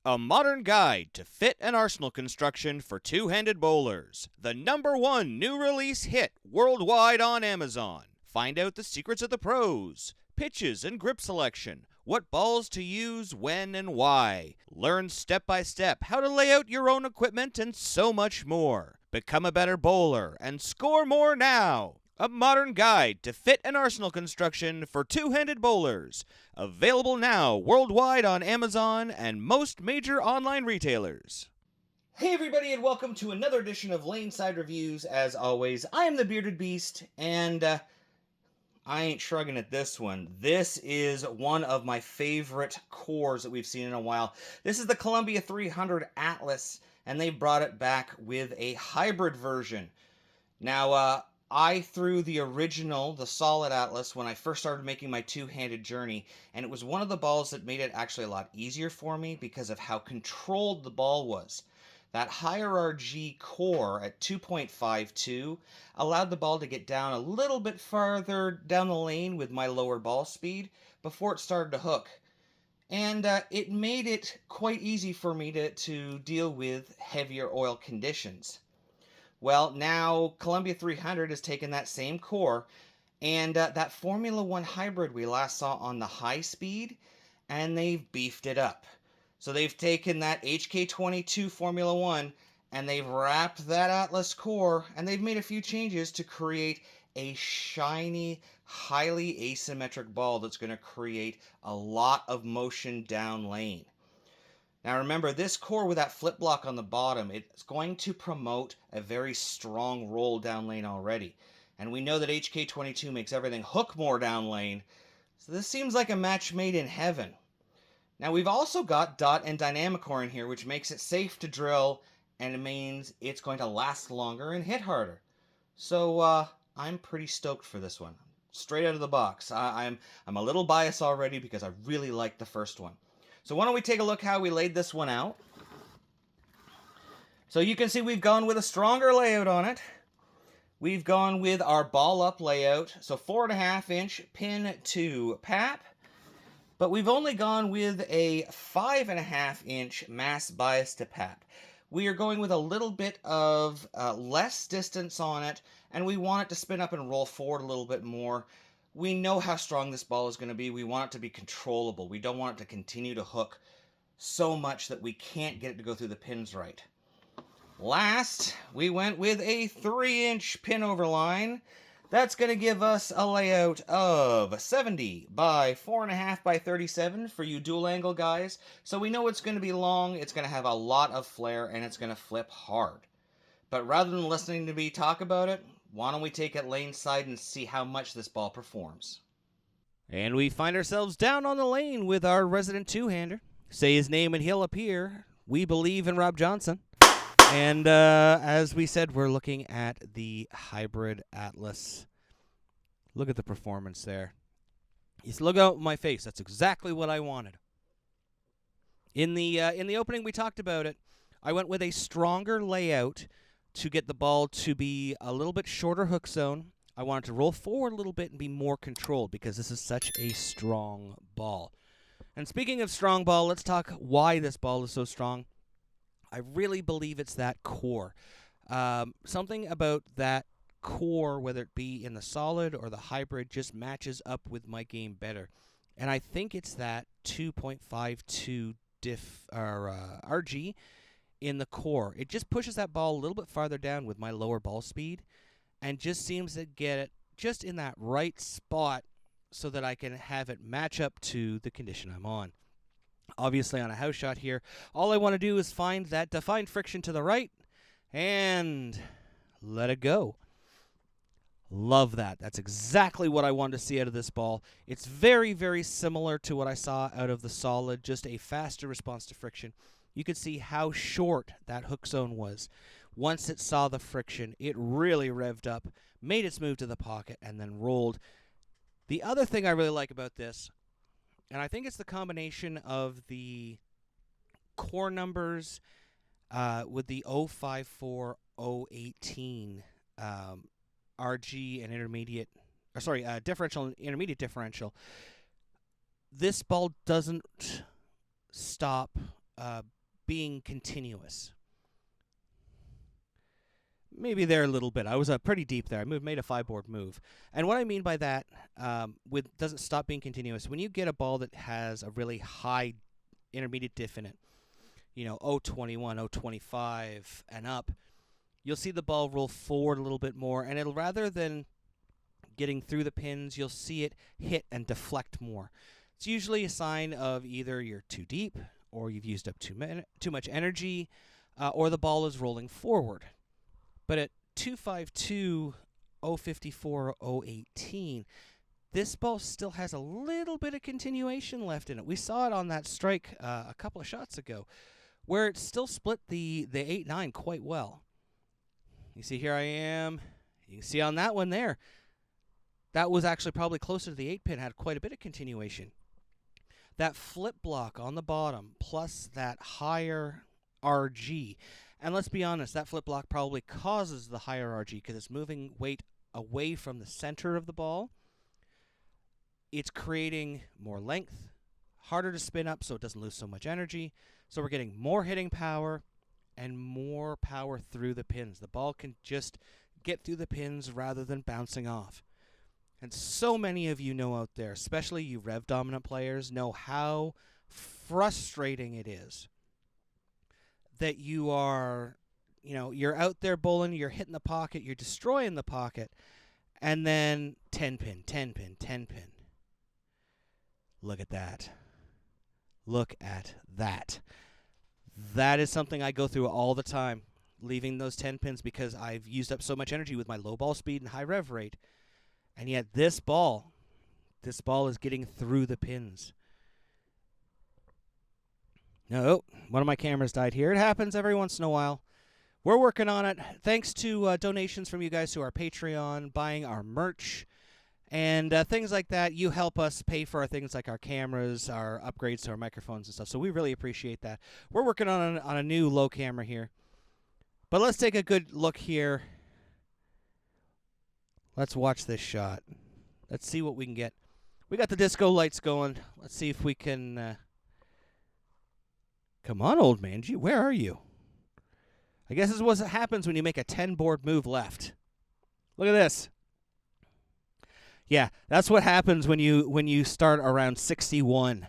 A modern guide to fit and arsenal construction for two-handed bowlers. The #1 new release hit worldwide on Amazon. Find out the secrets of the pros, pitches and grip selection, what balls to use, when and why. Learn step by step how to lay out your own equipment and so much more. Become a better bowler and score more now. A modern guide to fit and arsenal construction for two-handed bowlers. Available now worldwide on Amazon and most major online retailers. Hey everybody, and welcome to another edition of Laneside Reviews. As always, I am the Bearded Beast, and I ain't shrugging at this one. This is one of my favorite cores that we've seen in a while. This is the Columbia 300 Atlas, and they brought it back with a hybrid version. Now, I threw the original, the solid Atlas, when I first started making my two-handed journey, and it was one of the balls that made it actually a lot easier for me because of how controlled the ball was. That higher RG core at 2.52 allowed the ball to get down a little bit farther down the lane with my lower ball speed before it started to hook. And it made it quite easy for me to deal with heavier oil conditions. Well, now Columbia 300 has taken that same core and that Formula 1 hybrid we last saw on the high speed, and they've beefed it up. So they've taken that HK22 Formula 1 and they've wrapped that Atlas core, and they've made a few changes to create a shiny, highly asymmetric ball that's going to create a lot of motion down lane. Now remember, this core with that flip block on the bottom, it's going to promote a very strong roll down lane already. And we know that HK22 makes everything hook more down lane, so this seems like a match made in heaven. Now we've also got dot and dynamic core in here, which makes it safe to drill, and it means it's going to last longer and hit harder. So I'm pretty stoked for this one. Straight out of the box. I'm a little biased already because I really liked the first one. So why don't we take a look how we laid this one out. So you can see we've gone with a stronger layout on it. We've gone with our ball up layout, so 4.5 inch pin to pap. But we've only gone with a 5.5 inch mass bias to pap. We are going with a little bit of less distance on it, and we want it to spin up and roll forward a little bit more. We know how strong this ball is going to be. We want it to be controllable. We don't want it to continue to hook so much that we can't get it to go through the pins right. Last, we went with a 3-inch pin over line. That's going to give us a layout of 70 by 4.5 by 37 for you dual angle guys. So we know it's going to be long, it's going to have a lot of flare, and it's going to flip hard. But rather than listening to me talk about it, why don't we take it lane side and see how much this ball performs. And we find ourselves down on the lane with our resident two-hander. Say his name and he'll appear. We believe in Rob Johnson. And as we said, we're looking at the hybrid Atlas. Look at the performance there. Just look out my face. That's exactly what I wanted. In the opening, we talked about it. I went with a stronger layout to get the ball to be a little bit shorter hook zone. I wanted to roll forward a little bit and be more controlled because this is such a strong ball. And speaking of strong ball, let's talk why this ball is so strong. I really believe it's that core. Something about that core, whether it be in the solid or the hybrid, just matches up with my game better. And I think it's that 2.52 RG in the core. It just pushes that ball a little bit farther down with my lower ball speed and just seems to get it just in that right spot so that I can have it match up to the condition I'm on. Obviously on a house shot here, all I want to do is find that defined friction to the right and let it go. Love that. That's exactly what I wanted to see out of this ball. It's very, very similar to what I saw out of the solid, just a faster response to friction. You could see how short that hook zone was. Once it saw the friction, it really revved up, made its move to the pocket, and then rolled. The other thing I really like about this, and I think it's the combination of the core numbers with the 054, 018 RG and intermediate, differential and intermediate differential. This ball doesn't stop being continuous. Maybe there a little bit. I was pretty deep there. I made a 5-board move. And what I mean by that, with doesn't stop being continuous, when you get a ball that has a really high intermediate diff in it, 021, 025 and up, you'll see the ball roll forward a little bit more, and it'll, rather than getting through the pins, you'll see it hit and deflect more. It's usually a sign of either you're too deep, or you've used up too much energy, or the ball is rolling forward. But at 252, 054, 018, this ball still has a little bit of continuation left in it. We saw it on that strike a couple of shots ago, where it still split the 8-9 quite well. You see, here I am. You can see on that one there, that was actually probably closer to the 8-pin, had quite a bit of continuation. That flip block on the bottom, plus that higher RG. And let's be honest, that flip block probably causes the higher RG because it's moving weight away from the center of the ball. It's creating more length, harder to spin up so it doesn't lose so much energy. So we're getting more hitting power and more power through the pins. The ball can just get through the pins rather than bouncing off. And so many of you know out there, especially you rev dominant players, know how frustrating it is that you are, you're out there bowling, you're hitting the pocket, you're destroying the pocket, and then 10-pin, 10-pin, 10-pin. Look at that. Look at that. That is something I go through all the time, leaving those 10 pins because I've used up so much energy with my low ball speed and high rev rate. And yet this ball is getting through the pins. No, one of my cameras died here. It happens every once in a while. We're working on it. Thanks to donations from you guys to our Patreon, buying our merch, and things like that. You help us pay for our things like our cameras, our upgrades to our microphones and stuff. So we really appreciate that. We're working on a new low camera here. But let's take a good look here. Let's watch this shot. Let's see what we can get. We got the disco lights going. Let's see if we can... Come on, old man. Gee, where are you? I guess this is what happens when you make a 10-board move left. Look at this. Yeah, that's what happens when you start around 61.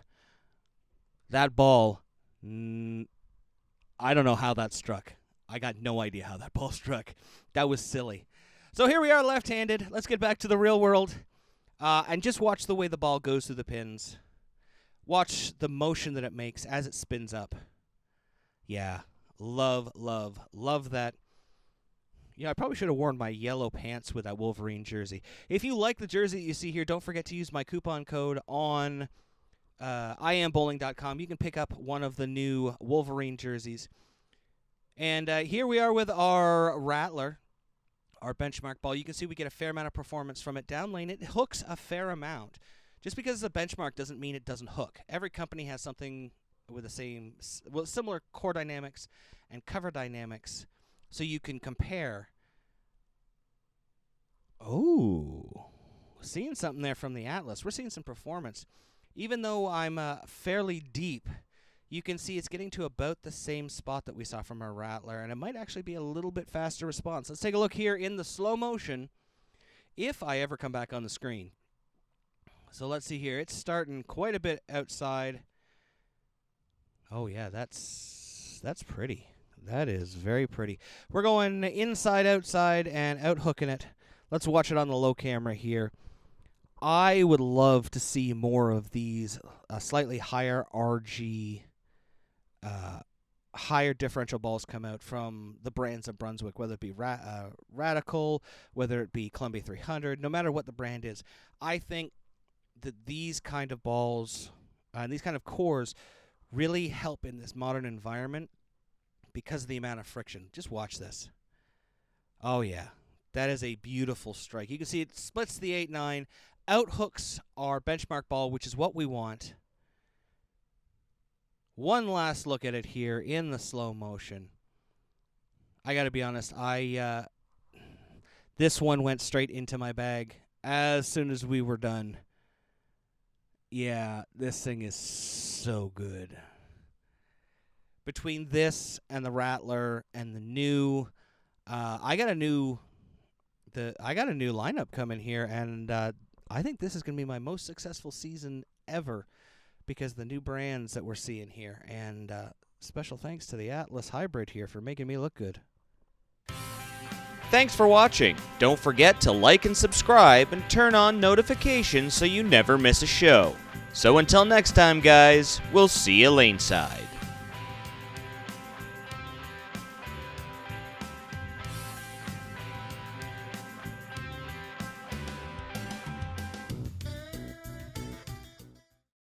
That ball, I don't know how that struck. I got no idea how that ball struck. That was silly. So here we are left-handed. Let's get back to the real world and just watch the way the ball goes through the pins. Watch the motion that it makes as it spins up. Yeah, love, love, love that. Yeah, I probably should have worn my yellow pants with that Wolverine jersey. If you like the jersey that you see here, don't forget to use my coupon code on iambowling.com. You can pick up one of the new Wolverine jerseys. And here we are with our Rattler, our benchmark ball. You can see we get a fair amount of performance from it. Down lane, it hooks a fair amount. Just because it's a benchmark doesn't mean it doesn't hook. Every company has something with similar core dynamics and cover dynamics, so you can compare. Oh, seeing something there from the Atlas. We're seeing some performance. Even though I'm fairly deep, you can see it's getting to about the same spot that we saw from our Rattler, and it might actually be a little bit faster response. Let's take a look here in the slow motion, if I ever come back on the screen. So let's see here. It's starting quite a bit outside. Oh, yeah, that's pretty. That is very pretty. We're going inside, outside, and out hooking it. Let's watch it on the low camera here. I would love to see more of these slightly higher RG, higher differential balls come out from the brands of Brunswick, whether it be Radical, whether it be Columbia 300, no matter what the brand is. I think that these kind of balls, these kind of cores, really help in this modern environment because of the amount of friction. Just watch this. Oh, yeah. That is a beautiful strike. You can see it splits the 8-9, outhooks our benchmark ball, which is what we want. One last look at it here in the slow motion. I got to be honest, this one went straight into my bag as soon as we were done. Yeah, this thing is so good. between this and the Rattler and the new, I got a new lineup coming here, and I think this is going to be my most successful season ever because of the new brands that we're seeing here. And special thanks to the Atlas Hybrid here for making me look good. Thanks for watching. Don't forget to like and subscribe and turn on notifications so you never miss a show. So until next time, guys, we'll see you laneside.